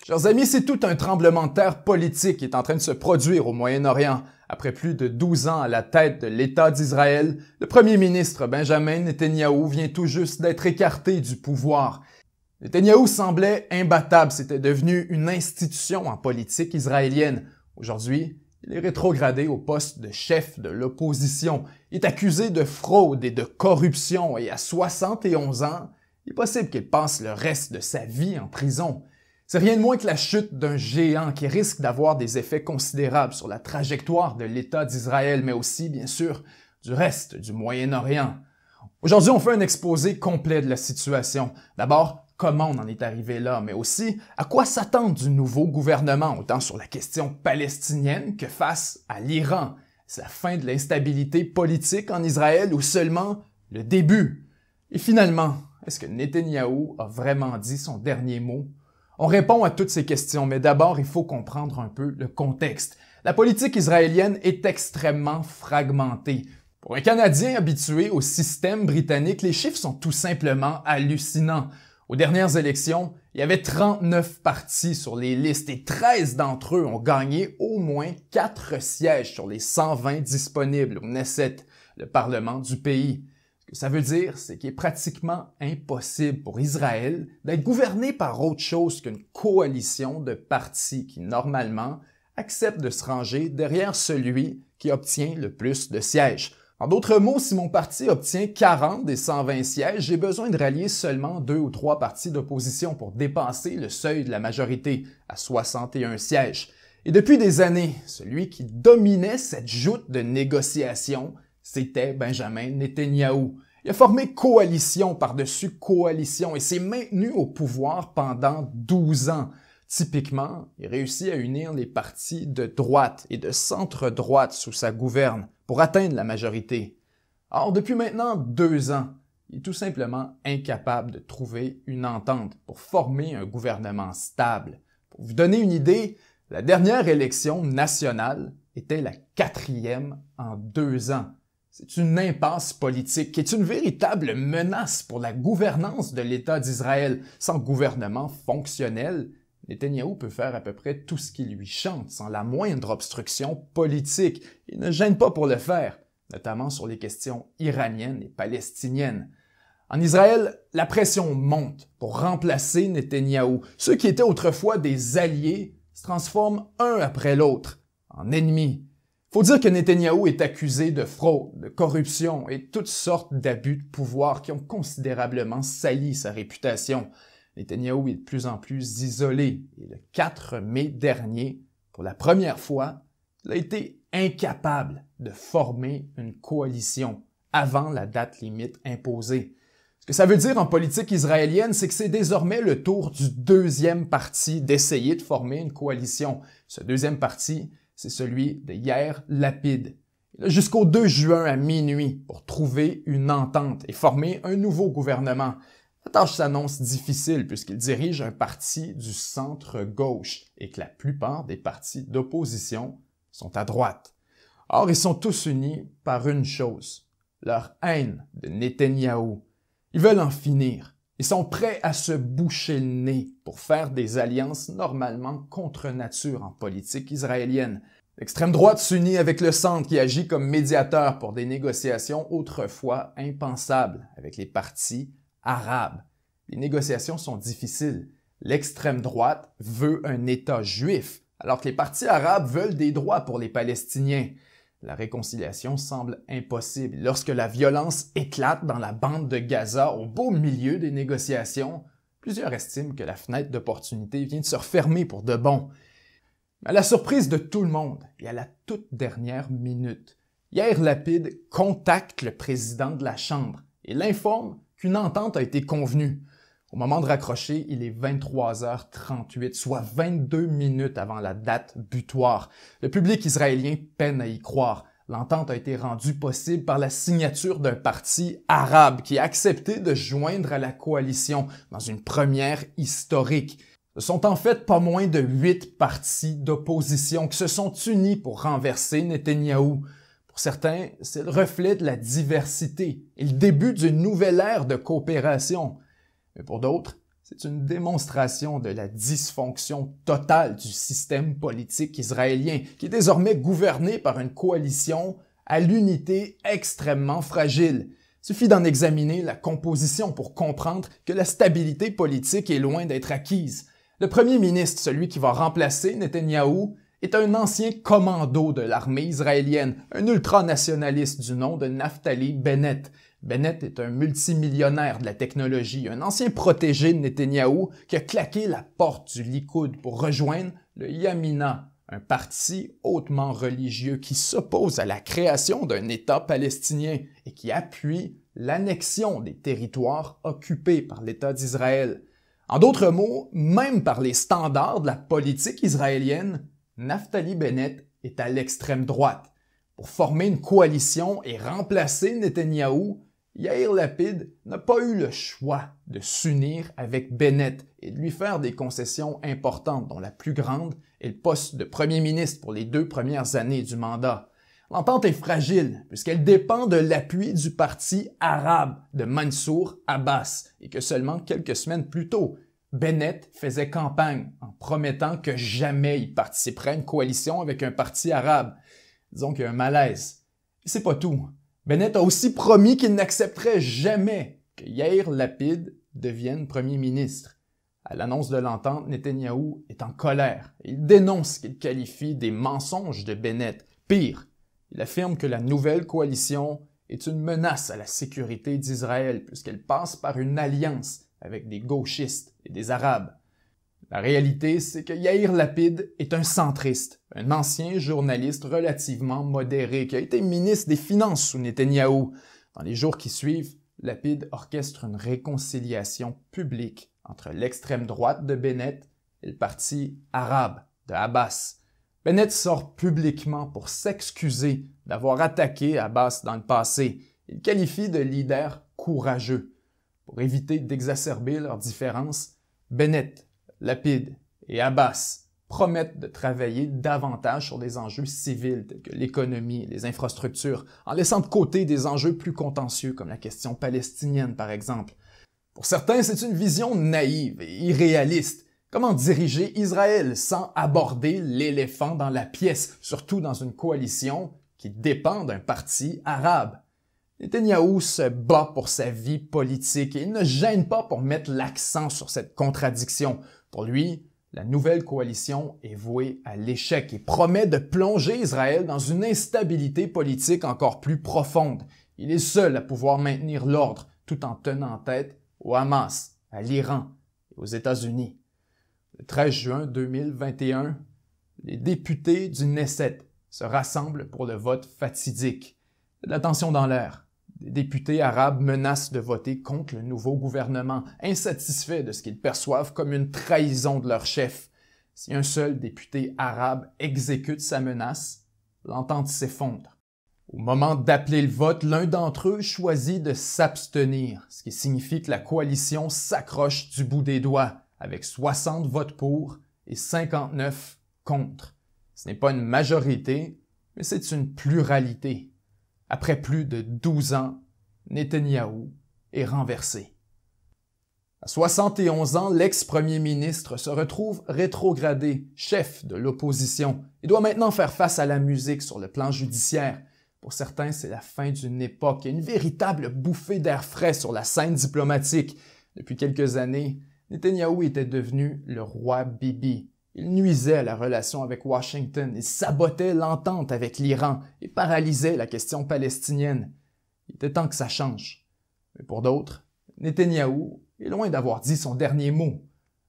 Chers amis, c'est tout un tremblement de terre politique qui est en train de se produire au Moyen-Orient. Après plus de 12 ans à la tête de l'État d'Israël, le premier ministre Benjamin Netanyahou vient tout juste d'être écarté du pouvoir. Netanyahou semblait imbattable, c'était devenu une institution en politique israélienne. Aujourd'hui, il est rétrogradé au poste de chef de l'opposition. Il est accusé de fraude et de corruption et à 71 ans, il est possible qu'il passe le reste de sa vie en prison. C'est rien de moins que la chute d'un géant qui risque d'avoir des effets considérables sur la trajectoire de l'État d'Israël, mais aussi, bien sûr, du reste du Moyen-Orient. Aujourd'hui, on fait un exposé complet de la situation. D'abord, comment on en est arrivé là, mais aussi à quoi s'attendre du nouveau gouvernement, autant sur la question palestinienne que face à l'Iran. C'est la fin de l'instabilité politique en Israël ou seulement le début? Et finalement, est-ce que Netanyahou a vraiment dit son dernier mot? On répond à toutes ces questions, mais d'abord, il faut comprendre un peu le contexte. La politique israélienne est extrêmement fragmentée. Pour un Canadien habitué au système britannique, les chiffres sont tout simplement hallucinants. Aux dernières élections, il y avait 39 partis sur les listes et 13 d'entre eux ont gagné au moins 4 sièges sur les 120 disponibles au Knesset, le Parlement du pays. Ce que ça veut dire, c'est qu'il est pratiquement impossible pour Israël d'être gouverné par autre chose qu'une coalition de partis qui, normalement, acceptent de se ranger derrière celui qui obtient le plus de sièges. En d'autres mots, si mon parti obtient 40 des 120 sièges, j'ai besoin de rallier seulement 2 ou 3 partis d'opposition pour dépasser le seuil de la majorité à 61 sièges. Et depuis des années, celui qui dominait cette joute de négociation, c'était Benjamin Netanyahou. Il a formé coalition par-dessus coalition et s'est maintenu au pouvoir pendant 12 ans. Typiquement, il réussit à unir les partis de droite et de centre-droite sous sa gouverne pour atteindre la majorité. Or, depuis maintenant 2 ans, il est tout simplement incapable de trouver une entente pour former un gouvernement stable. Pour vous donner une idée, la dernière élection nationale était la 4e en 2 ans. C'est une impasse politique qui est une véritable menace pour la gouvernance de l'État d'Israël. Sans gouvernement fonctionnel, Netanyahou peut faire à peu près tout ce qui lui chante sans la moindre obstruction politique. Il ne gêne pas pour le faire, notamment sur les questions iraniennes et palestiniennes. En Israël, la pression monte pour remplacer Netanyahou. Ceux qui étaient autrefois des alliés se transforment un après l'autre en ennemis. Faut dire que Netanyahou est accusé de fraude, de corruption et toutes sortes d'abus de pouvoir qui ont considérablement sali sa réputation. Netanyahou est de plus en plus isolé et le 4 mai dernier, pour la première fois, il a été incapable de former une coalition avant la date limite imposée. Ce que ça veut dire en politique israélienne, c'est que c'est désormais le tour du deuxième parti d'essayer de former une coalition. Ce deuxième parti, c'est celui de Yair Lapid. Il a jusqu'au 2 juin à minuit pour trouver une entente et former un nouveau gouvernement. La tâche s'annonce difficile puisqu'il dirige un parti du centre-gauche et que la plupart des partis d'opposition sont à droite. Or, ils sont tous unis par une chose, leur haine de Netanyahou. Ils veulent en finir. Ils sont prêts à se boucher le nez pour faire des alliances normalement contre nature en politique israélienne. L'extrême droite s'unit avec le centre qui agit comme médiateur pour des négociations autrefois impensables avec les partis arabes. Les négociations sont difficiles. L'extrême droite veut un État juif, alors que les partis arabes veulent des droits pour les Palestiniens. La réconciliation semble impossible. Lorsque la violence éclate dans la bande de Gaza au beau milieu des négociations, plusieurs estiment que la fenêtre d'opportunité vient de se refermer pour de bon. Mais à la surprise de tout le monde et à la toute dernière minute, Yair Lapid contacte le président de la Chambre et l'informe qu'une entente a été convenue. Au moment de raccrocher, il est 23h38, soit 22 minutes avant la date butoir. Le public israélien peine à y croire. L'entente a été rendue possible par la signature d'un parti arabe qui a accepté de joindre à la coalition dans une première historique. Ce sont en fait pas moins de 8 partis d'opposition qui se sont unis pour renverser Netanyahou. Pour certains, c'est le reflet de la diversité et le début d'une nouvelle ère de coopération. Mais pour d'autres, C'est une démonstration de la dysfonction totale du système politique israélien, qui est désormais gouverné par une coalition à l'unité extrêmement fragile. Il suffit d'en examiner la composition pour comprendre que la stabilité politique est loin d'être acquise. Le premier ministre, celui qui va remplacer Netanyahou, est un ancien commando de l'armée israélienne, un ultranationaliste du nom de Naftali Bennett. Bennett est un multimillionnaire de la technologie, un ancien protégé de Netanyahou qui a claqué la porte du Likoud pour rejoindre le Yamina, un parti hautement religieux qui s'oppose à la création d'un État palestinien et qui appuie l'annexion des territoires occupés par l'État d'Israël. En d'autres mots, même par les standards de la politique israélienne, Naftali Bennett est à l'extrême droite. Pour former une coalition et remplacer Netanyahou, Yair Lapid n'a pas eu le choix de s'unir avec Bennett et de lui faire des concessions importantes, dont la plus grande est le poste de premier ministre pour les 2 premières années du mandat. L'entente est fragile puisqu'elle dépend de l'appui du parti arabe de Mansour Abbas et que seulement quelques semaines plus tôt, Bennett faisait campagne en promettant que jamais il participerait à une coalition avec un parti arabe. Disons qu'il y a un malaise. Et c'est pas tout. Bennett a aussi promis qu'il n'accepterait jamais que Yair Lapid devienne premier ministre. À l'annonce de l'entente, Netanyahou est en colère. Il dénonce ce qu'il qualifie des mensonges de Bennett. Pire, il affirme que la nouvelle coalition est une menace à la sécurité d'Israël puisqu'elle passe par une alliance avec des gauchistes et des Arabes. La réalité, c'est que Yair Lapid est un centriste, un ancien journaliste relativement modéré qui a été ministre des Finances sous Netanyahou. Dans les jours qui suivent, Lapid orchestre une réconciliation publique entre l'extrême droite de Bennett et le parti arabe de Abbas. Bennett sort publiquement pour s'excuser d'avoir attaqué Abbas dans le passé. Il qualifie de leader courageux. Pour éviter d'exacerber leurs différences, Bennett, Lapid et Abbas promettent de travailler davantage sur des enjeux civils tels que l'économie et les infrastructures, en laissant de côté des enjeux plus contentieux comme la question palestinienne par exemple. Pour certains, c'est une vision naïve et irréaliste. Comment diriger Israël sans aborder l'éléphant dans la pièce, surtout dans une coalition qui dépend d'un parti arabe? Netanyahou se bat pour sa vie politique et il ne gêne pas pour mettre l'accent sur cette contradiction. Pour lui, la nouvelle coalition est vouée à l'échec et promet de plonger Israël dans une instabilité politique encore plus profonde. Il est seul à pouvoir maintenir l'ordre tout en tenant tête au Hamas, à l'Iran et aux États-Unis. Le 13 juin 2021, les députés du Knesset se rassemblent pour le vote fatidique. Il y a de la tension dans l'air. Des députés arabes menacent de voter contre le nouveau gouvernement, insatisfaits de ce qu'ils perçoivent comme une trahison de leur chef. Si un seul député arabe exécute sa menace, l'entente s'effondre. Au moment d'appeler le vote, l'un d'entre eux choisit de s'abstenir, ce qui signifie que la coalition s'accroche du bout des doigts, avec 60 votes pour et 59 contre. Ce n'est pas une majorité, mais c'est une pluralité. Après plus de 12 ans, Netanyahou est renversé. À 71 ans, l'ex-premier ministre se retrouve rétrogradé, chef de l'opposition, et doit maintenant faire face à la musique sur le plan judiciaire. Pour certains, c'est la fin d'une époque et une véritable bouffée d'air frais sur la scène diplomatique. Depuis quelques années, Netanyahou était devenu le roi Bibi. Il nuisait à la relation avec Washington, il sabotait l'entente avec l'Iran et paralysait la question palestinienne. Il était temps que ça change. Mais pour d'autres, Netanyahou est loin d'avoir dit son dernier mot.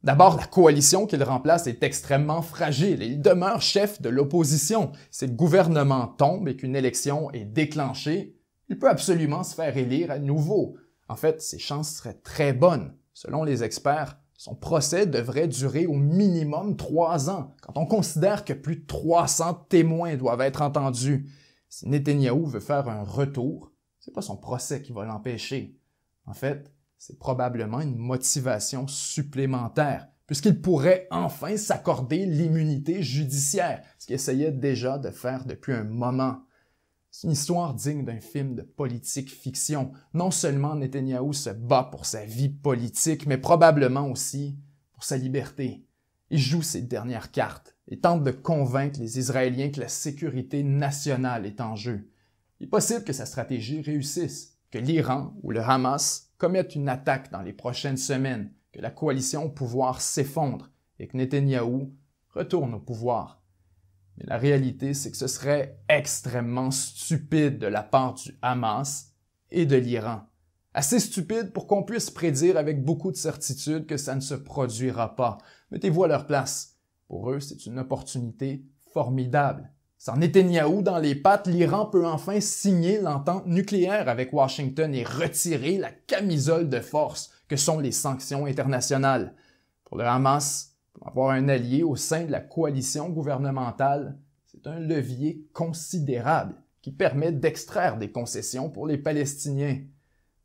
D'abord, la coalition qu'il remplace est extrêmement fragile et il demeure chef de l'opposition. Si le gouvernement tombe et qu'une élection est déclenchée, il peut absolument se faire élire à nouveau. En fait, ses chances seraient très bonnes. Selon les experts, son procès devrait durer au minimum 3 ans, quand on considère que plus de 300 témoins doivent être entendus. Si Netanyahou veut faire un retour, c'est pas son procès qui va l'empêcher. En fait, c'est probablement une motivation supplémentaire, puisqu'il pourrait enfin s'accorder l'immunité judiciaire, ce qu'il essayait déjà de faire depuis un moment. C'est une histoire digne d'un film de politique fiction. Non seulement Netanyahou se bat pour sa vie politique, mais probablement aussi pour sa liberté. Il joue ses dernières cartes et tente de convaincre les Israéliens que la sécurité nationale est en jeu. Il est possible que sa stratégie réussisse, que l'Iran ou le Hamas commettent une attaque dans les prochaines semaines, que la coalition au pouvoir s'effondre et que Netanyahou retourne au pouvoir. Mais la réalité, c'est que ce serait extrêmement stupide de la part du Hamas et de l'Iran. Assez stupide pour qu'on puisse prédire avec beaucoup de certitude que ça ne se produira pas. Mettez-vous à leur place. Pour eux, c'est une opportunité formidable. Sans Netanyahou dans les pattes, l'Iran peut enfin signer l'entente nucléaire avec Washington et retirer la camisole de force que sont les sanctions internationales. Pour le Hamas, avoir un allié au sein de la coalition gouvernementale, c'est un levier considérable qui permet d'extraire des concessions pour les Palestiniens.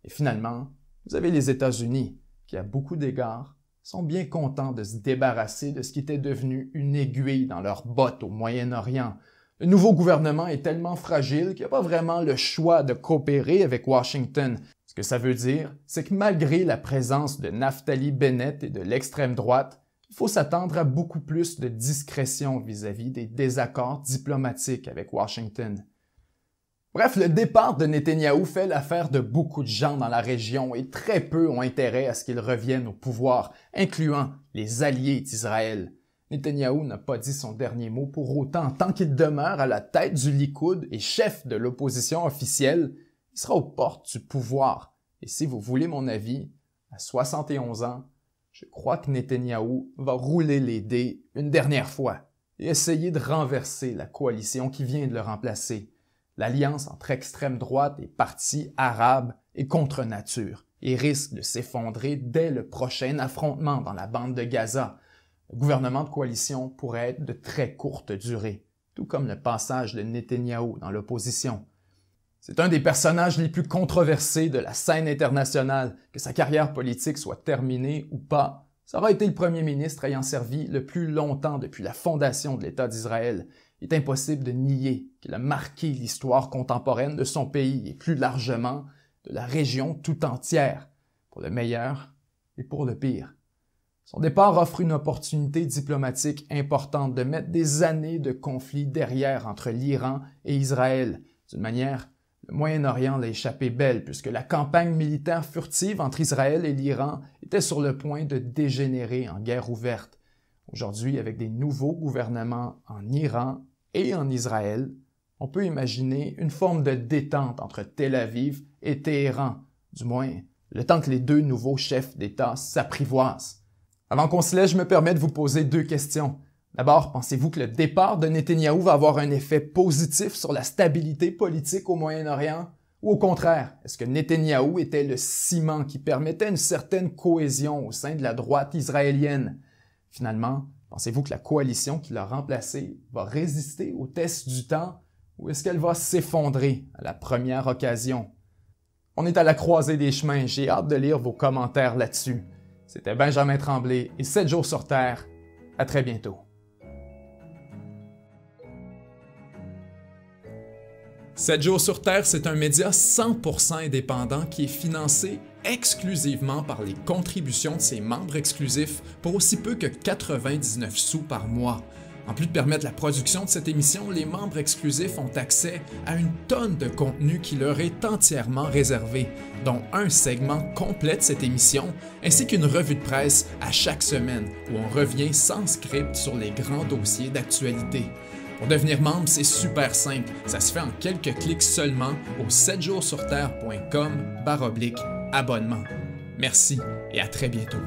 Et finalement, vous avez les États-Unis, qui à beaucoup d'égards sont bien contents de se débarrasser de ce qui était devenu une aiguille dans leurs bottes au Moyen-Orient. Le nouveau gouvernement est tellement fragile qu'il n'y a pas vraiment le choix de coopérer avec Washington. Ce que ça veut dire, c'est que malgré la présence de Naftali Bennett et de l'extrême droite, il faut s'attendre à beaucoup plus de discrétion vis-à-vis des désaccords diplomatiques avec Washington. Bref, le départ de Netanyahou fait l'affaire de beaucoup de gens dans la région et très peu ont intérêt à ce qu'il revienne au pouvoir, incluant les alliés d'Israël. Netanyahou n'a pas dit son dernier mot pour autant. Tant qu'il demeure à la tête du Likoud et chef de l'opposition officielle, il sera aux portes du pouvoir. Et si vous voulez mon avis, à 71 ans, je crois que Netanyahou va rouler les dés une dernière fois et essayer de renverser la coalition qui vient de le remplacer. L'alliance entre extrême droite et partis arabes est contre nature et risque de s'effondrer dès le prochain affrontement dans la bande de Gaza. Le gouvernement de coalition pourrait être de très courte durée, tout comme le passage de Netanyahou dans l'opposition. C'est un des personnages les plus controversés de la scène internationale. Que sa carrière politique soit terminée ou pas, ça aura été le premier ministre ayant servi le plus longtemps depuis la fondation de l'État d'Israël. Il est impossible de nier qu'il a marqué l'histoire contemporaine de son pays et plus largement de la région tout entière, pour le meilleur et pour le pire. Son départ offre une opportunité diplomatique importante de mettre des années de conflit derrière entre l'Iran et Israël. D'une manière, le Moyen-Orient l'a échappé belle puisque la campagne militaire furtive entre Israël et l'Iran était sur le point de dégénérer en guerre ouverte. Aujourd'hui, avec des nouveaux gouvernements en Iran et en Israël, on peut imaginer une forme de détente entre Tel Aviv et Téhéran, du moins le temps que les deux nouveaux chefs d'État s'apprivoisent. Avant qu'on se laisse, je me permets de vous poser deux questions. D'abord, pensez-vous que le départ de Netanyahou va avoir un effet positif sur la stabilité politique au Moyen-Orient? Ou au contraire, est-ce que Netanyahou était le ciment qui permettait une certaine cohésion au sein de la droite israélienne? Finalement, pensez-vous que la coalition qui l'a remplacé va résister au test du temps ou est-ce qu'elle va s'effondrer à la première occasion? On est à la croisée des chemins, j'ai hâte de lire vos commentaires là-dessus. C'était Benjamin Tremblay et 7 jours sur Terre. À très bientôt. 7 jours sur Terre, c'est un média 100% indépendant qui est financé exclusivement par les contributions de ses membres exclusifs pour aussi peu que 99 sous par mois. En plus de permettre la production de cette émission, les membres exclusifs ont accès à une tonne de contenu qui leur est entièrement réservé, dont un segment complet de cette émission, ainsi qu'une revue de presse à chaque semaine où on revient sans script sur les grands dossiers d'actualité. Pour devenir membre, c'est super simple, ça se fait en quelques clics seulement au 7jourssurterre.com/abonnement. Merci et à très bientôt.